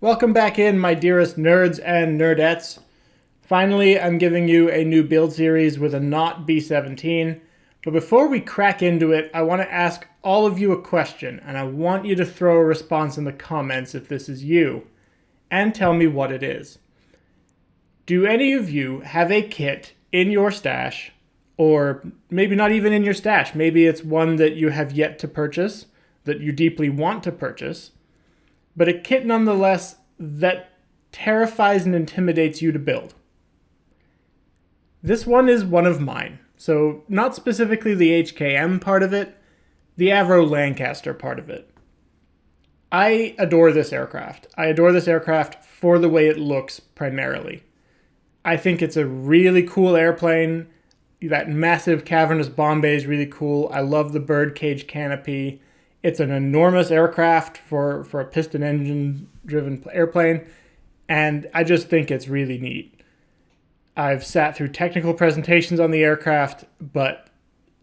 Welcome back in, my dearest nerds and nerdettes. Finally, I'm giving you a new build series with a not B-17. But before we crack into it, I want to ask all of you a question, and I want you to throw a response in the comments if this is you, and tell me what it is. Do any of you have a kit in your stash, or maybe not even in your stash, maybe it's one that you have yet to purchase, that you deeply want to purchase, but a kit nonetheless that terrifies and intimidates you to build? This one is one of mine. So not specifically the HKM part of it, the Avro Lancaster part of it. I adore this aircraft. I adore this aircraft for the way it looks primarily. I think it's a really cool airplane. That massive cavernous bomb bay is really cool. I love the birdcage canopy. It's an enormous aircraft for a piston engine driven airplane, and I just think it's really neat. I've sat through technical presentations on the aircraft, but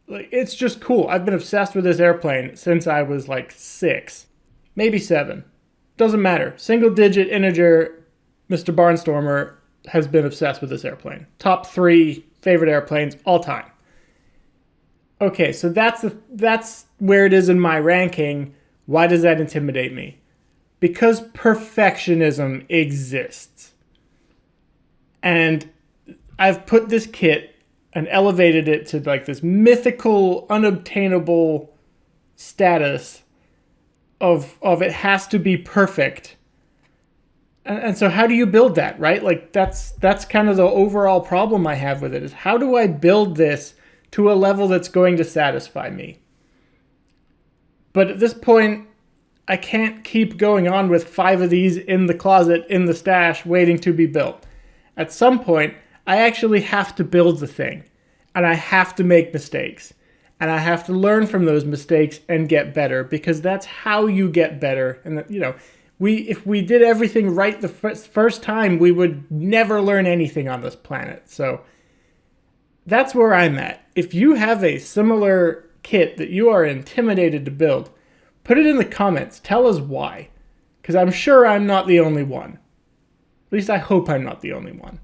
it's just cool. I've been obsessed with this airplane since I was like 6, maybe 7. Doesn't matter. Single digit integer, Mr. Barnstormer has been obsessed with this airplane. Top 3 favorite airplanes all time. Okay, so that's where it is in my ranking. Why does that intimidate me? Because perfectionism exists. And I've put this kit and elevated it to like this mythical, unobtainable status of it has to be perfect. And so how do you build that, right? Like that's kind of the overall problem I have with it, is how do I build this to a level that's going to satisfy me? But at this point, I can't keep going on with 5 of these in the closet, in the stash, waiting to be built. At some point, I actually have to build the thing, and I have to make mistakes, and I have to learn from those mistakes and get better, because that's how you get better. And if we did everything right the first time, we would never learn anything on this planet. So that's where I'm at. If you have a similar kit that you are intimidated to build, put it in the comments. Tell us why, because I'm sure I'm not the only one. At least I hope I'm not the only one.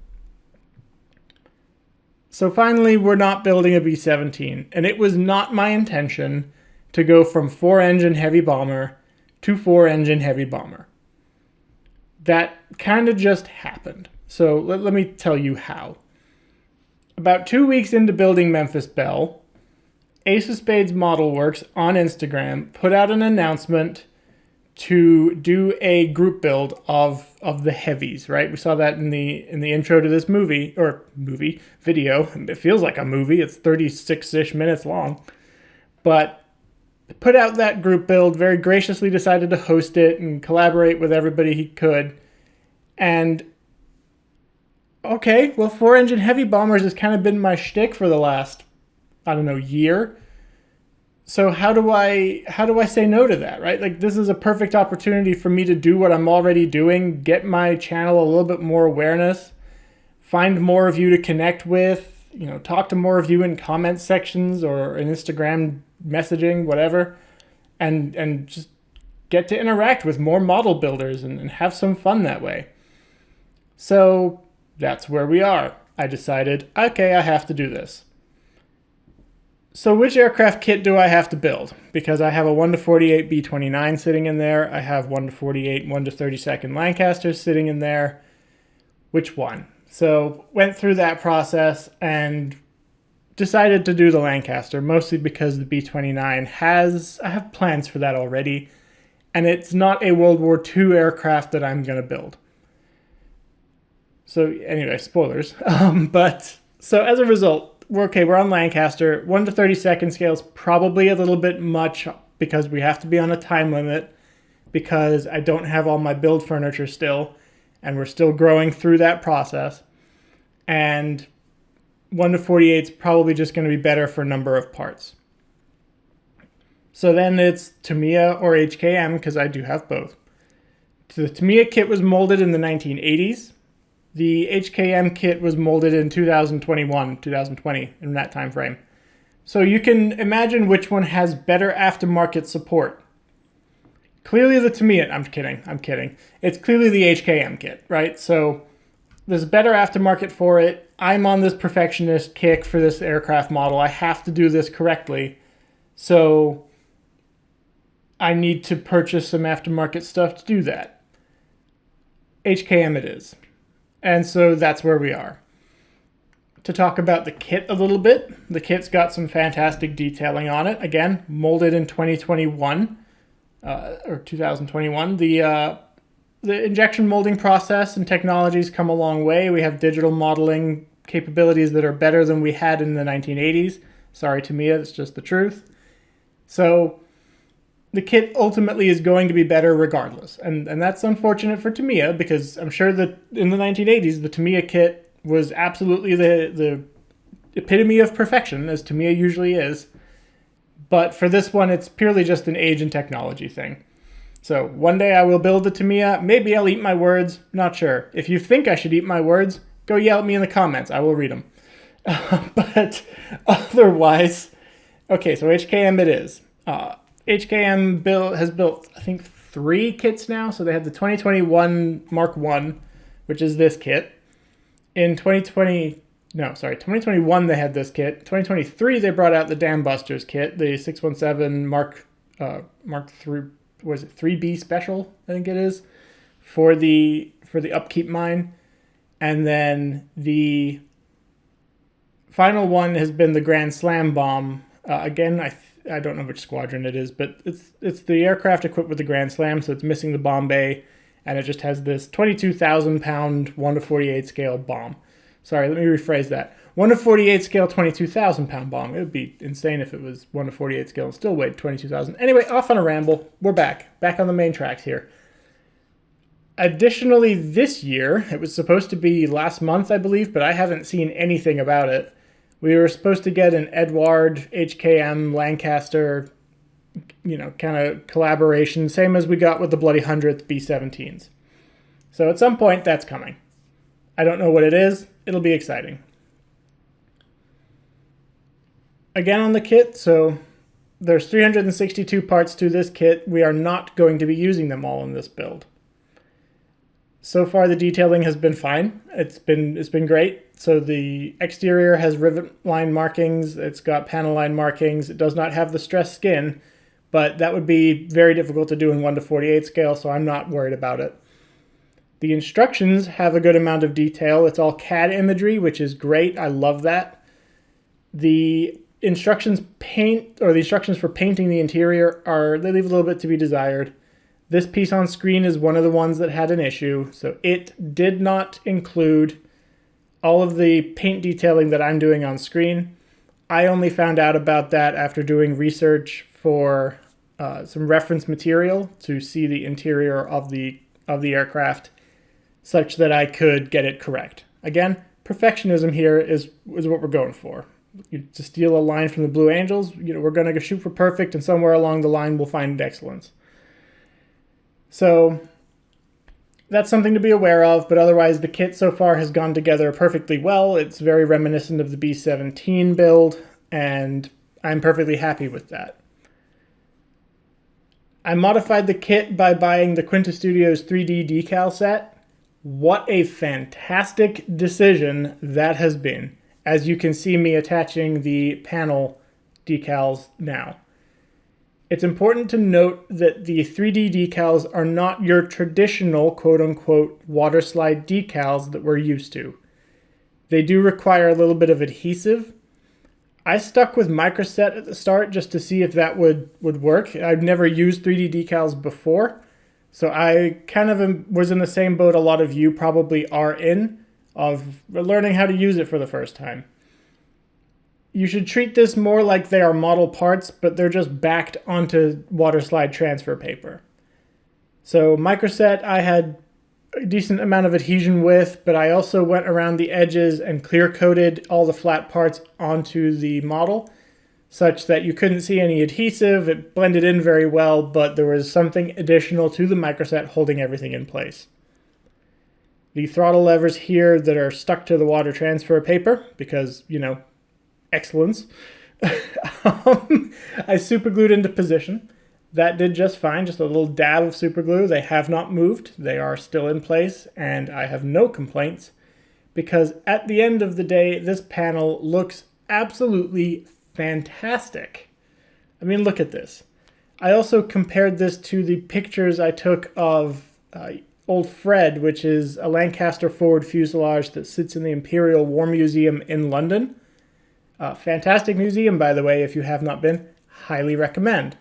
So finally, we're not building a B-17, and it was not my intention to go from 4-engine heavy bomber to 4-engine heavy bomber. That kind of just happened. So let me tell you how. About 2 weeks into building Memphis Belle, Ace of Spades Model Works on Instagram put out an announcement to do a group build of the heavies, right? We saw that in the intro to this video. It feels like a movie. It's 36-ish minutes long. But put out that group build, very graciously decided to host it and collaborate with everybody he could. And okay, well, 4-engine heavy bombers has kind of been my shtick for the last, year. So how do I say no to that, right? Like, this is a perfect opportunity for me to do what I'm already doing, get my channel a little bit more awareness, find more of you to connect with, talk to more of you in comment sections or in Instagram messaging, whatever, and just get to interact with more model builders and have some fun that way. So that's where we are. I decided, okay, I have to do this. So which aircraft kit do I have to build? Because I have a 1-48 B-29 sitting in there. I have 1-48, 1-32nd Lancasters sitting in there. Which one? So went through that process and decided to do the Lancaster, mostly because the B-29 I have plans for that already, and it's not a World War II aircraft that I'm going to build. So anyway, spoilers. So as a result, we're on Lancaster. 1-32nd scale is probably a little bit much because we have to be on a time limit, because I don't have all my build furniture still, and we're still growing through that process. And 1-48 is probably just going to be better for a number of parts. So then it's Tamiya or HKM, because I do have both. So the Tamiya kit was molded in the 1980s. The HKM kit was molded in 2021, 2020, in that time frame. So you can imagine which one has better aftermarket support. clearly the Tamiya, I'm kidding. It's clearly the HKM kit, right? So there's a better aftermarket for it. I'm on this perfectionist kick for this aircraft model. I have to do this correctly. So I need to purchase some aftermarket stuff to do that. HKM it is. And so that's where we are. To talk about the kit a little bit, the kit's got some fantastic detailing on it. Again, molded in 2021, or 2021. The injection molding process and technologies come a long way. We have digital modeling capabilities that are better than we had in the 1980s. Sorry, Tamiya, that's just the truth. So the kit ultimately is going to be better regardless. And that's unfortunate for Tamiya, because I'm sure that in the 1980s, the Tamiya kit was absolutely the epitome of perfection, as Tamiya usually is. But for this one, it's purely just an age and technology thing. So one day I will build the Tamiya. Maybe I'll eat my words. Not sure. If you think I should eat my words, go yell at me in the comments. I will read them. But otherwise, okay, so HKM it is. HKM has built, I think, 3 kits now. So they had the 2021 Mark 1, which is this kit. In 2021 they had this kit. 2023 they brought out the Dam Busters kit, the 617 Mark 3, was it 3B special, I think it is, for the upkeep mine. And then the final one has been the Grand Slam bomb. Again, I don't know which squadron it is, but it's the aircraft equipped with the Grand Slam, so it's missing the bomb bay. And it just has this 22,000 pound 1:48 scale bomb. Sorry, let me rephrase that. 1:48 scale 22,000 pound bomb. It would be insane if it was 1:48 scale and still weighed 22,000. Anyway, off on a ramble. We're back on the main tracks here. Additionally, this year, it was supposed to be last month, I believe, but I haven't seen anything about it. We were supposed to get an Edward HKM Lancaster, kind of collaboration, same as we got with the Bloody 100th B-17s. So at some point, that's coming. I don't know what it is. It'll be exciting. Again on the kit, so there's 362 parts to this kit. We are not going to be using them all in this build. So far, the detailing has been fine. It's been great. So the exterior has rivet line markings. It's got panel line markings. It does not have the stressed skin, but that would be very difficult to do in 1:48 scale, so I'm not worried about it. The instructions have a good amount of detail. It's all CAD imagery, which is great. I love that. The instructions for painting the interior they leave a little bit to be desired. This piece on screen is one of the ones that had an issue, so it did not include all of the paint detailing that I'm doing on screen. I only found out about that after doing research for some reference material to see the interior of the aircraft, such that I could get it correct. Again, perfectionism here is what we're going for. To steal a line from the Blue Angels, we're going to shoot for perfect, and somewhere along the line we'll find excellence. So that's something to be aware of, but otherwise the kit so far has gone together perfectly well. It's very reminiscent of the B-17 build, and I'm perfectly happy with that. I modified the kit by buying the Quinta Studios 3D decal set. What a fantastic decision that has been. As you can see me attaching the panel decals now. It's important to note that the 3D decals are not your traditional quote-unquote water slide decals that we're used to. They do require a little bit of adhesive. I stuck with microset at the start just to see if that would work. I've never used 3D decals before, so I kind of was in the same boat a lot of you probably are in, of learning how to use it for the first time. You should treat this more like they are model parts, but they're just backed onto water slide transfer paper. So microset I had a decent amount of adhesion with, but I also went around the edges and clear coated all the flat parts onto the model, such that you couldn't see any adhesive. It blended in very well, but there was something additional to the microset holding everything in place. The throttle levers here that are stuck to the water transfer paper, because, excellence. I super glued into position. That did just fine, just a little dab of super glue. They have not moved. They are still in place, and I have no complaints because at the end of the day, this panel looks absolutely fantastic. I mean, look at this. I also compared this to the pictures I took of Old Fred, which is a Lancaster forward fuselage that sits in the Imperial War Museum in London. Fantastic museum, by the way, if you have not been. Highly recommend.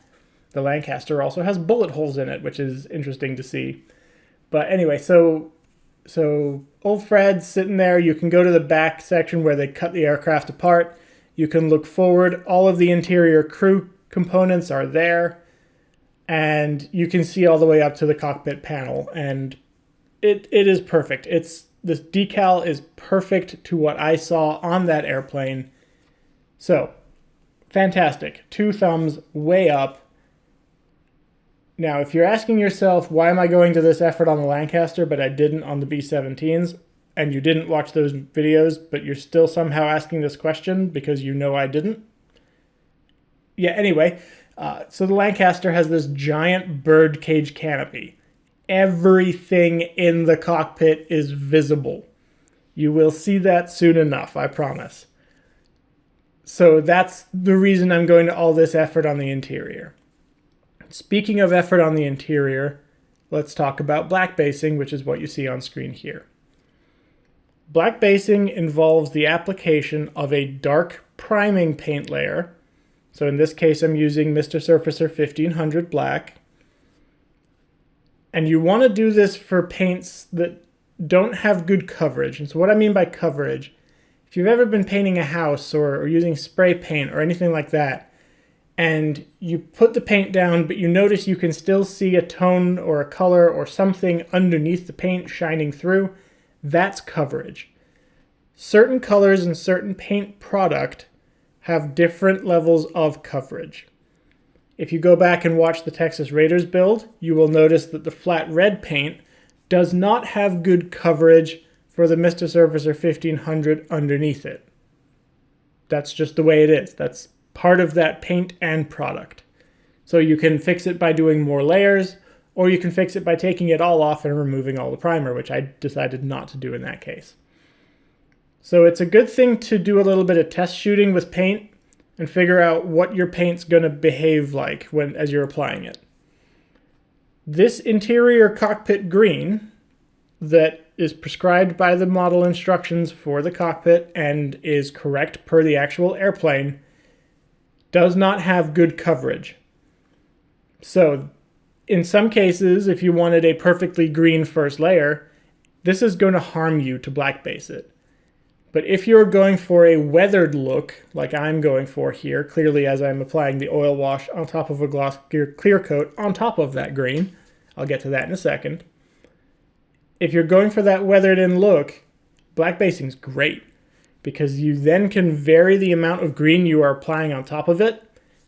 The Lancaster also has bullet holes in it, which is interesting to see. But anyway, so Old Fred's sitting there. You can go to the back section where they cut the aircraft apart. You can look forward. All of the interior crew components are there. And you can see all the way up to the cockpit panel. And it is perfect. This decal is perfect to what I saw on that airplane. So, fantastic. 2 thumbs way up. Now, if you're asking yourself, why am I going to this effort on the Lancaster, but I didn't on the B-17s, and you didn't watch those videos, but you're still somehow asking this question because you know I didn't? Yeah, anyway, so the Lancaster has this giant bird cage canopy. Everything in the cockpit is visible. You will see that soon enough, I promise. So that's the reason I'm going to all this effort on the interior. Speaking of effort on the interior, let's talk about black basing, which is what you see on screen here. Black basing involves the application of a dark priming paint layer. So in this case, I'm using Mr. Surfacer 1500 black. And you want to do this for paints that don't have good coverage. And so what I mean by coverage, if you've ever been painting a house or using spray paint or anything like that, and you put the paint down, but you notice you can still see a tone or a color or something underneath the paint shining through, that's coverage. Certain colors and certain paint product have different levels of coverage. If you go back and watch the Texas Raiders build, you will notice that the flat red paint does not have good coverage for the Mr. Surfacer 1500 underneath it. That's just the way it is. That's part of that paint and product. So you can fix it by doing more layers, or you can fix it by taking it all off and removing all the primer, which I decided not to do in that case. So it's a good thing to do a little bit of test shooting with paint and figure out what your paint's going to behave like as you're applying it. This interior cockpit green that is prescribed by the model instructions for the cockpit and is correct per the actual airplane does not have good coverage. So in some cases, if you wanted a perfectly green first layer, this is going to harm you to black base it. But if you're going for a weathered look, like I'm going for here, clearly as I'm applying the oil wash on top of a gloss clear coat on top of that green, I'll get to that in a second. If you're going for that weathered in look, black basing's great, because you then can vary the amount of green you are applying on top of it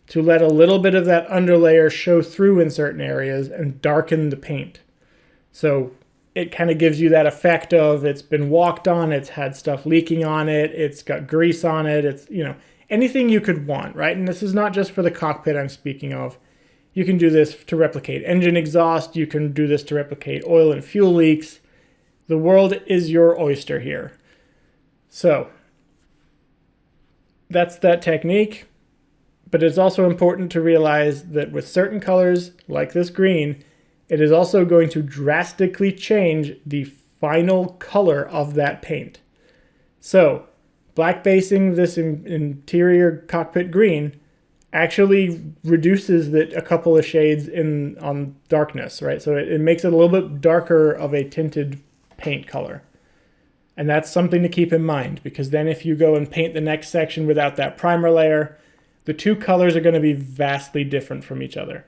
to let a little bit of that underlayer show through in certain areas and darken the paint. So it kind of gives you that effect of it's been walked on, it's had stuff leaking on it, it's got grease on it, it's, anything you could want, right? And this is not just for the cockpit I'm speaking of. You can do this to replicate engine exhaust, you can do this to replicate oil and fuel leaks. The world is your oyster here. So that's that technique, but it's also important to realize that with certain colors, like this green, it is also going to drastically change the final color of that paint. So, black basing this interior cockpit green actually reduces a couple of shades on darkness, right? So it makes it a little bit darker of a tinted paint color. And that's something to keep in mind, because then if you go and paint the next section without that primer layer, the two colors are going to be vastly different from each other.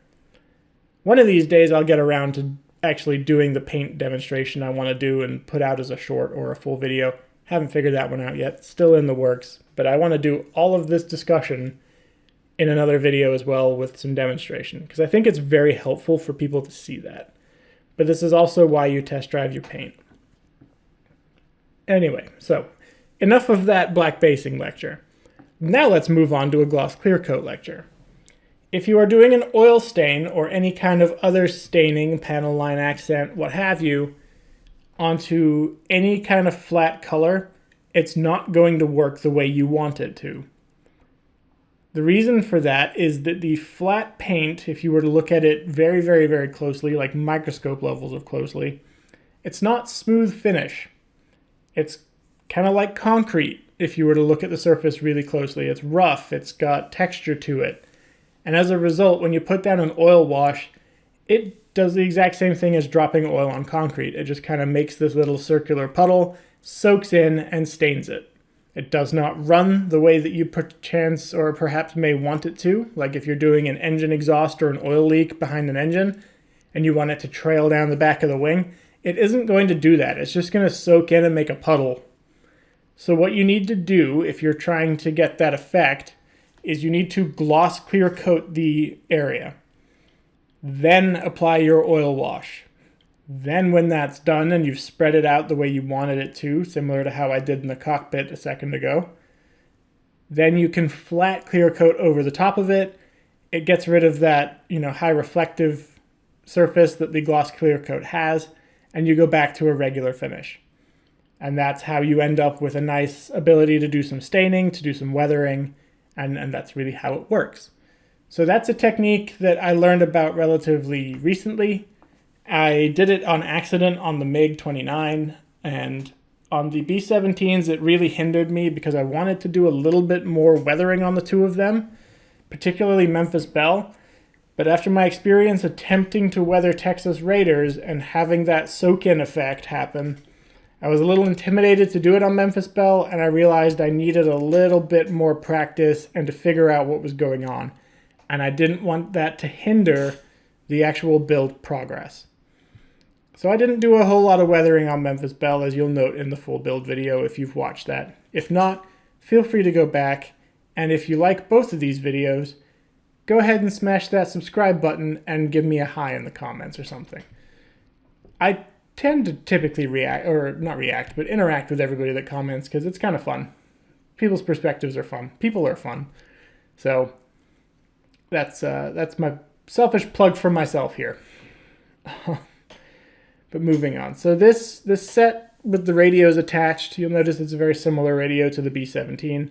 One of these days I'll get around to actually doing the paint demonstration I want to do and put out as a short or a full video. Haven't figured that one out yet, still in the works, but I want to do all of this discussion in another video as well with some demonstration, because I think it's very helpful for people to see that. But this is also why you test drive your paint. Anyway, so enough of that black basing lecture. Now let's move on to a gloss clear coat lecture. If you are doing an oil stain or any kind of other staining, panel line accent, what have you, onto any kind of flat color, it's not going to work the way you want it to. The reason for that is that the flat paint, if you were to look at it very, very, very closely, like microscope levels of closely, it's not smooth finish. It's kind of like concrete if you were to look at the surface really closely. It's rough, it's got texture to it. And as a result, when you put down an oil wash, it does the exact same thing as dropping oil on concrete. It just kind of makes this little circular puddle, soaks in, and stains it. It does not run the way that you perchance or perhaps may want it to, like if you're doing an engine exhaust or an oil leak behind an engine and you want it to trail down the back of the wing. It isn't going to do that. It's just going to soak in and make a puddle. So what you need to do if you're trying to get that effect is you need to gloss clear coat the area. Then apply your oil wash. Then when that's done and you've spread it out the way you wanted it to, similar to how I did in the cockpit a second ago, then you can flat clear coat over the top of it. It gets rid of that, high reflective surface that the gloss clear coat has, and you go back to a regular finish. And that's how you end up with a nice ability to do some staining, to do some weathering, and that's really how it works. So that's a technique that I learned about relatively recently. I did it on accident on the MiG-29, and on the B-17s it really hindered me because I wanted to do a little bit more weathering on the two of them, particularly Memphis Belle. But after my experience attempting to weather Texas Raiders and having that soak-in effect happen, I was a little intimidated to do it on Memphis Belle, and I realized I needed a little bit more practice and to figure out what was going on. And I didn't want that to hinder the actual build progress. So I didn't do a whole lot of weathering on Memphis Belle, as you'll note in the full build video if you've watched that. If not, feel free to go back, and if you like both of these videos, go ahead and smash that subscribe button and give me a hi in the comments or something. I tend to typically interact with everybody that comments because it's kind of fun. People's perspectives are fun. People are fun. So that's my selfish plug for myself here. But moving on. So this set with the radios attached, you'll notice it's a very similar radio to the B-17.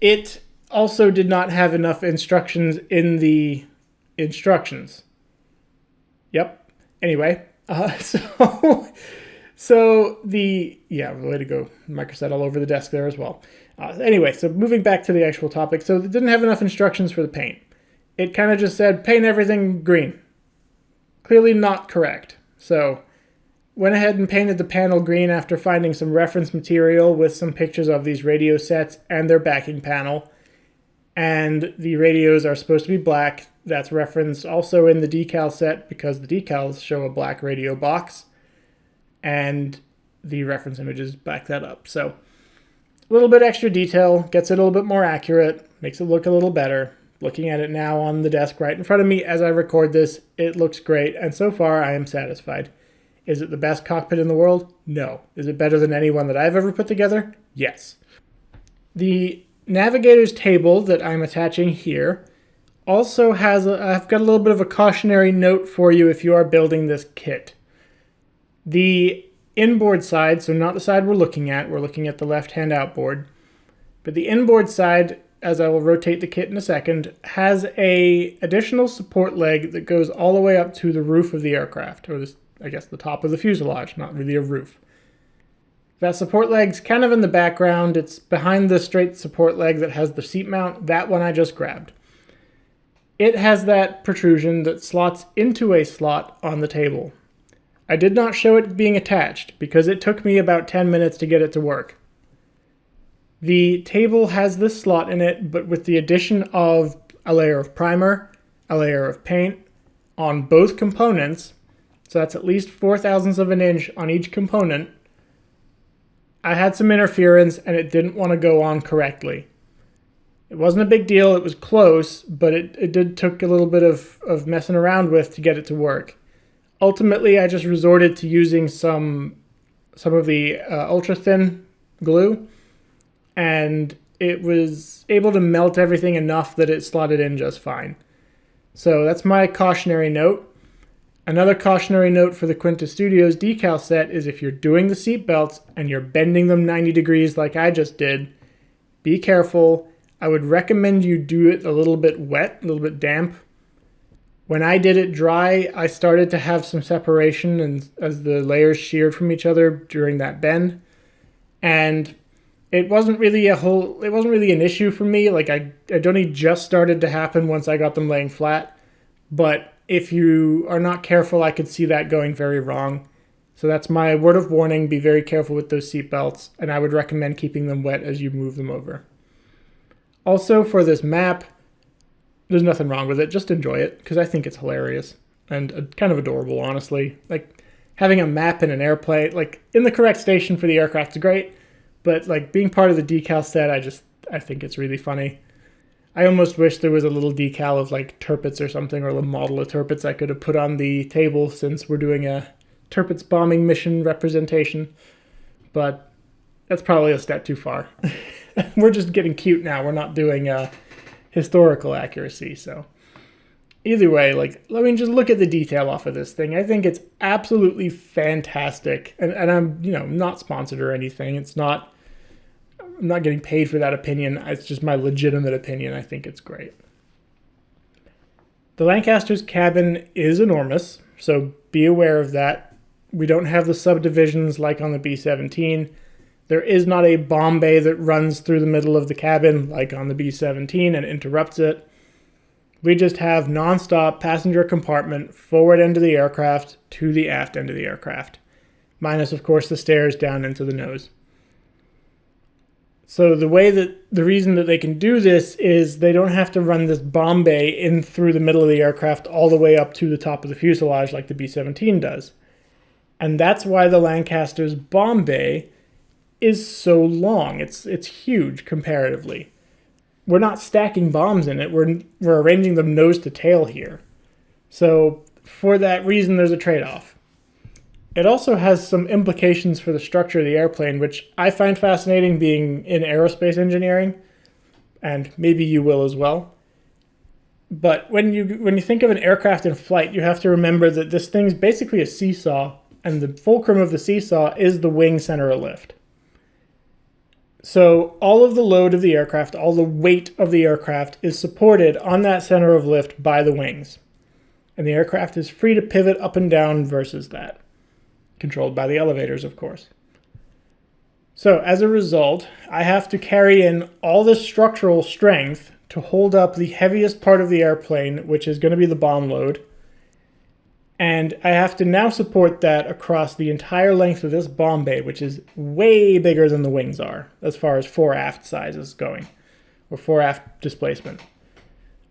It also did not have enough instructions in the instructions. Yep. Anyway, way to go. Microset all over the desk there as well. Anyway, so moving back to the actual topic. So it didn't have enough instructions for the paint. It kind of just said, paint everything green. Clearly not correct. So went ahead and painted the panel green after finding some reference material with some pictures of these radio sets and their backing panel. And the radios are supposed to be black. That's referenced also in the decal set because the decals show a black radio box. And the reference images back that up. So a little bit extra detail, gets it a little bit more accurate, makes it look a little better. Looking at it now on the desk right in front of me as I record this, it looks great, and so far I am satisfied. Is it the best cockpit in the world? No. Is it better than anyone that I've ever put together? Yes. The navigator's table that I'm attaching here also has, I've got a little bit of a cautionary note for you if you are building this kit. The inboard side, so not the side we're looking at the left-hand outboard, but the inboard side, as I will rotate the kit in a second, has a additional support leg that goes all the way up to the roof of the aircraft, or this, I guess the top of the fuselage, not really a roof. That support leg's kind of in the background. It's behind the straight support leg that has the seat mount, that one I just grabbed. It has that protrusion that slots into a slot on the table. I did not show it being attached because it took me about 10 minutes to get it to work. The table has this slot in it, but with the addition of a layer of primer, a layer of paint on both components, so that's at least 0.04 of an inch on each component, I had some interference and it didn't want to go on correctly. It wasn't a big deal, it was close, but it did took a little bit of messing around with to get it to work. Ultimately, I just resorted to using some of the ultra-thin glue, and it was able to melt everything enough that it slotted in just fine. So that's my cautionary note. Another cautionary note for the Quinta Studios decal set is if you're doing the seat belts and you're bending them 90 degrees like I just did, be careful. I would recommend you do it a little bit wet, a little bit damp. When I did it dry, I started to have some separation and as the layers sheared from each other during that bend. And it wasn't really an issue for me. Like it only just started to happen once I got them laying flat. But if you are not careful, I could see that going very wrong. So that's my word of warning. Be very careful with those seat belts, and I would recommend keeping them wet as you move them over. Also, for this map, there's nothing wrong with it. Just enjoy it, because I think it's hilarious and kind of adorable, honestly. Like, having a map in an airplane, like, in the correct station for the aircraft is great, but, like, being part of the decal set, I think it's really funny. I almost wish there was a little decal of like Tirpitz or something, or a little model of Tirpitz I could have put on the table since we're doing a Tirpitz bombing mission representation. But that's probably a step too far. We're just getting cute now. We're not doing historical accuracy. So either way, like, let me just look at the detail off of this thing. I think it's absolutely fantastic. And I'm, not sponsored or anything. I'm not getting paid for that opinion. It's just my legitimate opinion. I think it's great. The Lancaster's cabin is enormous, so be aware of that. We don't have the subdivisions like on the B-17. There is not a bomb bay that runs through the middle of the cabin like on the B-17 and interrupts it. We just have nonstop passenger compartment forward end of the aircraft to the aft end of the aircraft, minus, of course, the stairs down into the nose. So the reason that they can do this is they don't have to run this bomb bay in through the middle of the aircraft all the way up to the top of the fuselage like the B-17 does. And that's why the Lancaster's bomb bay is so long. It's huge comparatively. We're not stacking bombs in it. We're arranging them nose to tail here. So for that reason, there's a trade-off. It also has some implications for the structure of the airplane, which I find fascinating being in aerospace engineering, and maybe you will as well. But when you think of an aircraft in flight, you have to remember that this thing's basically a seesaw, and the fulcrum of the seesaw is the wing center of lift. So all of the load of the aircraft, all the weight of the aircraft is supported on that center of lift by the wings. And the aircraft is free to pivot up and down versus that. Controlled by the elevators, of course. So as a result, I have to carry in all this structural strength to hold up the heaviest part of the airplane, which is going to be the bomb load. And I have to now support that across the entire length of this bomb bay, which is way bigger than the wings are, as far as fore-aft size is going, or fore-aft displacement.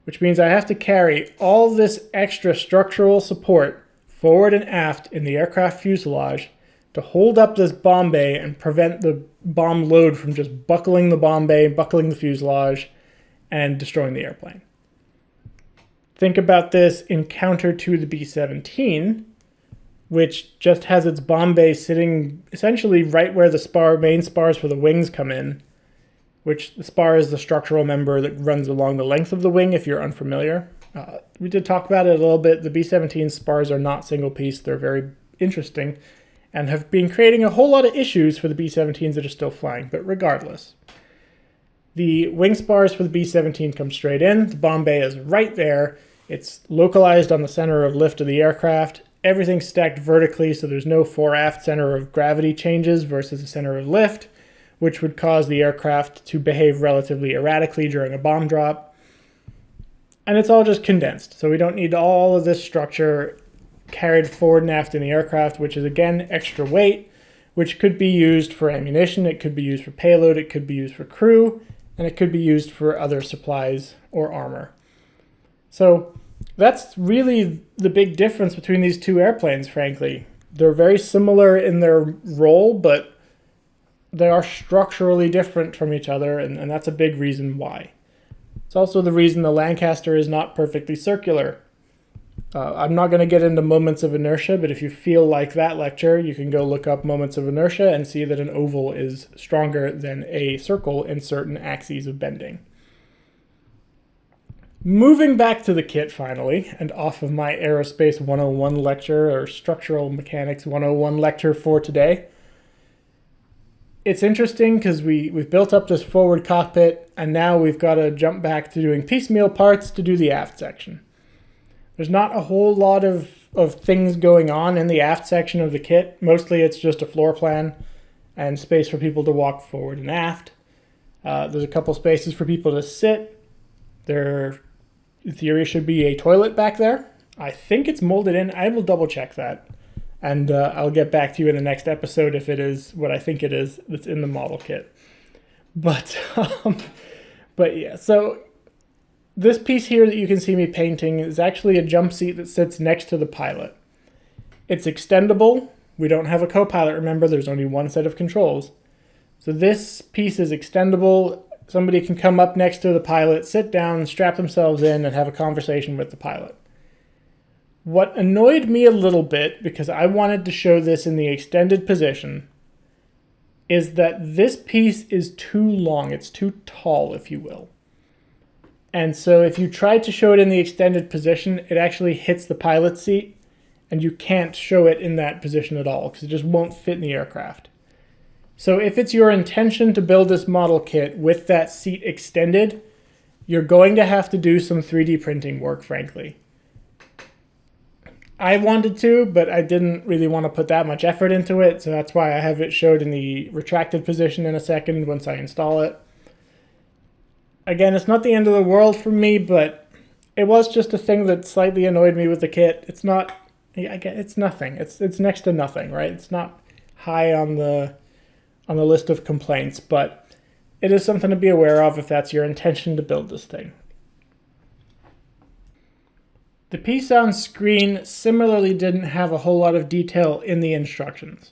Which means I have to carry all this extra structural support forward and aft in the aircraft fuselage to hold up this bomb bay and prevent the bomb load from just buckling the bomb bay, buckling the fuselage, and destroying the airplane. Think about this in counter to the B-17, which just has its bomb bay sitting essentially right where the main spars for the wings come in, which the spar is the structural member that runs along the length of the wing if you're unfamiliar. We did talk about it a little bit. The B-17 spars are not single piece. They're very interesting and have been creating a whole lot of issues for the B-17s that are still flying. But regardless, the wing spars for the B-17 come straight in. The bomb bay is right there. It's localized on the center of lift of the aircraft. Everything's stacked vertically, so there's no fore-aft center of gravity changes versus the center of lift, which would cause the aircraft to behave relatively erratically during a bomb drop. And it's all just condensed, so we don't need all of this structure carried forward and aft in the aircraft, which is, again, extra weight, which could be used for ammunition, it could be used for payload, it could be used for crew, and it could be used for other supplies or armor. So that's really the big difference between these two airplanes, frankly. They're very similar in their role, but they are structurally different from each other, and that's a big reason why. It's also the reason the Lancaster is not perfectly circular. I'm not going to get into moments of inertia, but if you feel like that lecture, you can go look up moments of inertia and see that an oval is stronger than a circle in certain axes of bending. Moving back to the kit finally, and off of my Aerospace 101 lecture or Structural Mechanics 101 lecture for today. It's interesting because we've built up this forward cockpit, and now we've got to jump back to doing piecemeal parts to do the aft section. There's not a whole lot of things going on in the aft section of the kit. Mostly it's just a floor plan and space for people to walk forward and aft. There's a couple spaces for people to sit. There, in theory, should be a toilet back there. I think it's molded in. I will double check that. And I'll get back to you in the next episode if it is what I think it is that's in the model kit. But yeah, so this piece here that you can see me painting is actually a jump seat that sits next to the pilot. It's extendable. We don't have a co-pilot, remember, there's only one set of controls. So this piece is extendable. Somebody can come up next to the pilot, sit down, strap themselves in, and have a conversation with the pilot. What annoyed me a little bit, because I wanted to show this in the extended position, is that this piece is too long. It's too tall, if you will. And so if you try to show it in the extended position, it actually hits the pilot's seat, and you can't show it in that position at all, because it just won't fit in the aircraft. So if it's your intention to build this model kit with that seat extended, you're going to have to do some 3D printing work, frankly. I wanted to, but I didn't really want to put that much effort into it, so that's why I have it showed in the retracted position in a second once I install it. Again, it's not the end of the world for me, but it was just a thing that slightly annoyed me with the kit. It's not, it's nothing. It's next to nothing, right? It's not high on the list of complaints, but it is something to be aware of if that's your intention to build this thing. The piece on screen similarly didn't have a whole lot of detail in the instructions.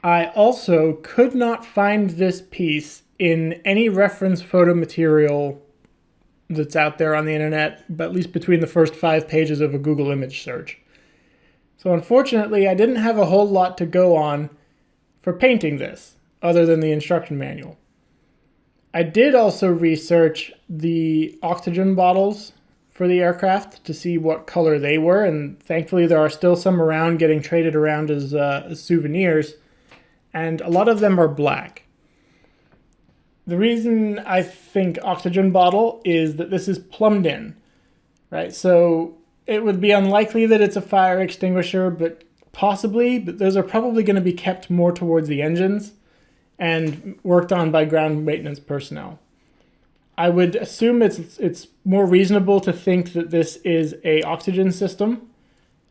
I also could not find this piece in any reference photo material that's out there on the internet, but at least between the first 5 pages of a Google image search. So unfortunately, I didn't have a whole lot to go on for painting this, other than the instruction manual. I did also research the oxygen bottles for the aircraft to see what color they were, and thankfully there are still some around getting traded around as souvenirs, and a lot of them are black. The reason I think oxygen bottle is that this is plumbed in, right? So it would be unlikely that it's a fire extinguisher, but possibly, but those are probably going to be kept more towards the engines and worked on by ground maintenance personnel. I would assume it's more reasonable to think that this is a oxygen system,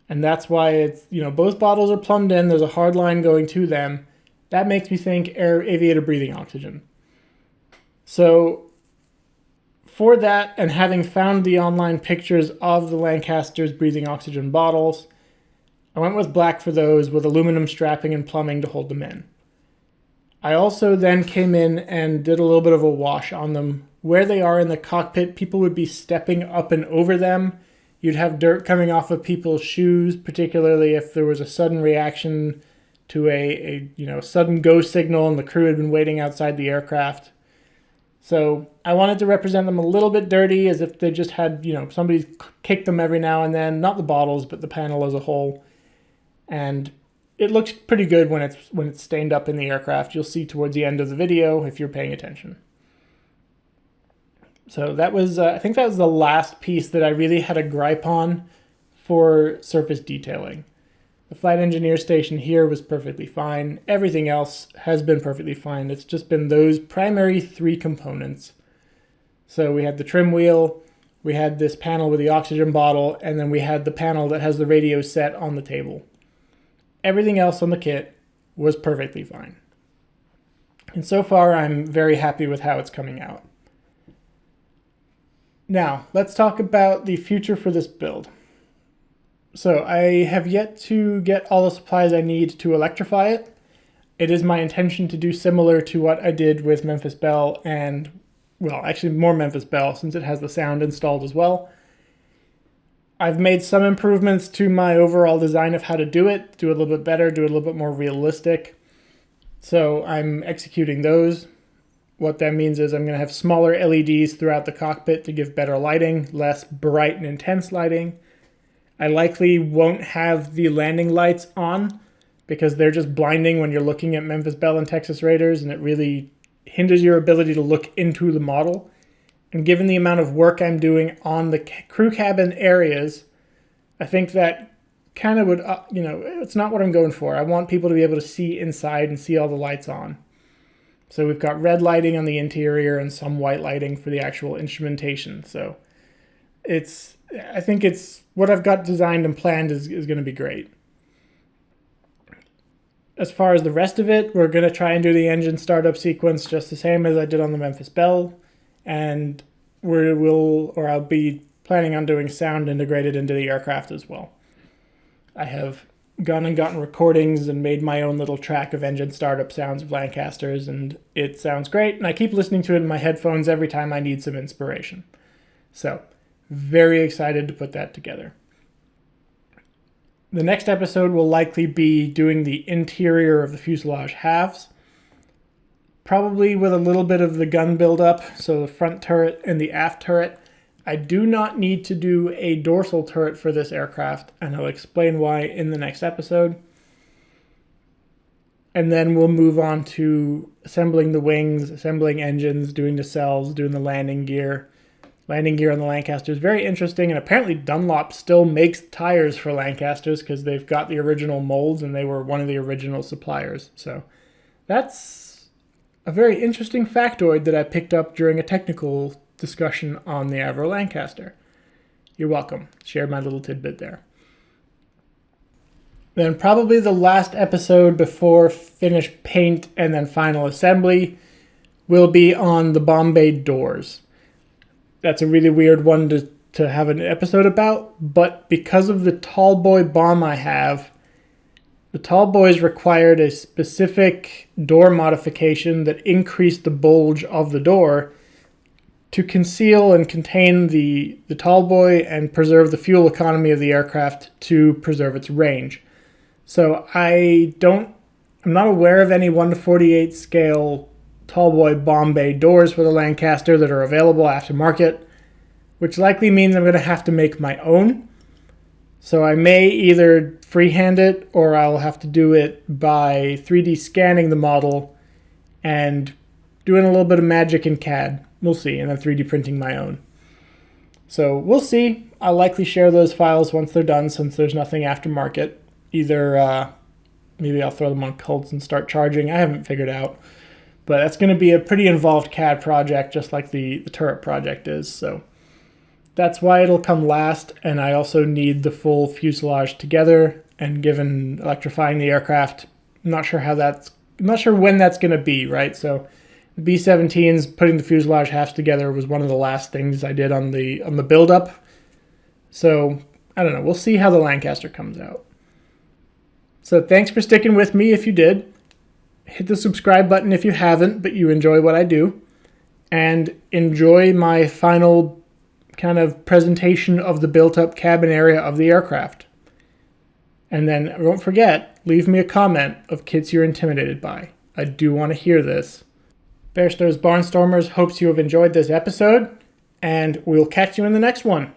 and that's why it's, both bottles are plumbed in, there's a hard line going to them. That makes me think aviator breathing oxygen. So for that, and having found the online pictures of the Lancaster's breathing oxygen bottles, I went with black for those with aluminum strapping and plumbing to hold them in. I also then came in and did a little bit of a wash on them. Where they are in the cockpit, people would be stepping up and over them. You'd have dirt coming off of people's shoes, particularly if there was a sudden reaction to a sudden go signal and the crew had been waiting outside the aircraft. So I wanted to represent them a little bit dirty, as if they just had, somebody kicked them every now and then, not the bottles, but the panel as a whole. And it looks pretty good when it's stained up in the aircraft. You'll see towards the end of the video if you're paying attention. So that was, I think that was the last piece that I really had a gripe on for surface detailing. The flight engineer station here was perfectly fine. Everything else has been perfectly fine. It's just been those primary 3 components. So we had the trim wheel, we had this panel with the oxygen bottle, and then we had the panel that has the radio set on the table. Everything else on the kit was perfectly fine. And so far, I'm very happy with how it's coming out. Now, let's talk about the future for this build. So I have yet to get all the supplies I need to electrify it. It is my intention to do similar to what I did with Memphis Belle and, well, actually more Memphis Belle since it has the sound installed as well. I've made some improvements to my overall design of how to do it, do it a little bit better, do it a little bit more realistic. So I'm executing those. What that means is I'm going to have smaller LEDs throughout the cockpit to give better lighting, less bright and intense lighting. I likely won't have the landing lights on because they're just blinding when you're looking at Memphis Belle and Texas Raiders, and it really hinders your ability to look into the model. And given the amount of work I'm doing on the crew cabin areas, I think that kind of would, it's not what I'm going for. I want people to be able to see inside and see all the lights on. So we've got red lighting on the interior and some white lighting for the actual instrumentation. So I think it's what I've got designed and planned is going to be great. As far as the rest of it, we're going to try and do the engine startup sequence just the same as I did on the Memphis Belle. And I'll be planning on doing sound integrated into the aircraft as well. I have gone and gotten recordings and made my own little track of engine startup sounds of Lancasters, and it sounds great, and I keep listening to it in my headphones every time I need some inspiration. So, very excited to put that together. The next episode will likely be doing the interior of the fuselage halves, probably with a little bit of the gun buildup, so the front turret and the aft turret. I do not need to do a dorsal turret for this aircraft, and I'll explain why in the next episode. And then we'll move on to assembling the wings, assembling engines, doing the cells, doing the landing gear. Landing gear on the Lancaster is very interesting, and apparently Dunlop still makes tires for Lancasters because they've got the original molds and they were one of the original suppliers. So that's a very interesting factoid that I picked up during a technical discussion on the Avro Lancaster. You're welcome. Shared my little tidbit there. Then probably the last episode before finished paint and then final assembly will be on the bomb bay doors. That's a really weird one to have an episode about, but because of the tall boy bomb I have, the tall boys required a specific door modification that increased the bulge of the door to conceal and contain the tall boy and preserve the fuel economy of the aircraft to preserve its range. So I'm not aware of any 1:48 scale tall boy bomb bay doors for the Lancaster that are available aftermarket, which likely means I'm going to have to make my own. So I may either freehand it or I'll have to do it by 3D scanning the model and doing a little bit of magic in CAD. We'll see, and then 3D printing my own. So we'll see. I'll likely share those files once they're done since there's nothing aftermarket. Either maybe I'll throw them on cults and start charging. I haven't figured out. But that's going to be a pretty involved CAD project, just like the turret project is. So that's why it'll come last, and I also need the full fuselage together. And given electrifying the aircraft, I'm not sure when that's going to be, right? So the B-17s, putting the fuselage halves together was one of the last things I did on the build-up. So, I don't know. We'll see how the Lancaster comes out. So thanks for sticking with me if you did. Hit the subscribe button if you haven't, but you enjoy what I do. And enjoy my final kind of presentation of the built-up cabin area of the aircraft. And then, don't forget, leave me a comment of kits you're intimidated by. I do want to hear this. Bearstow's Barnstormers hopes you have enjoyed this episode, and we'll catch you in the next one.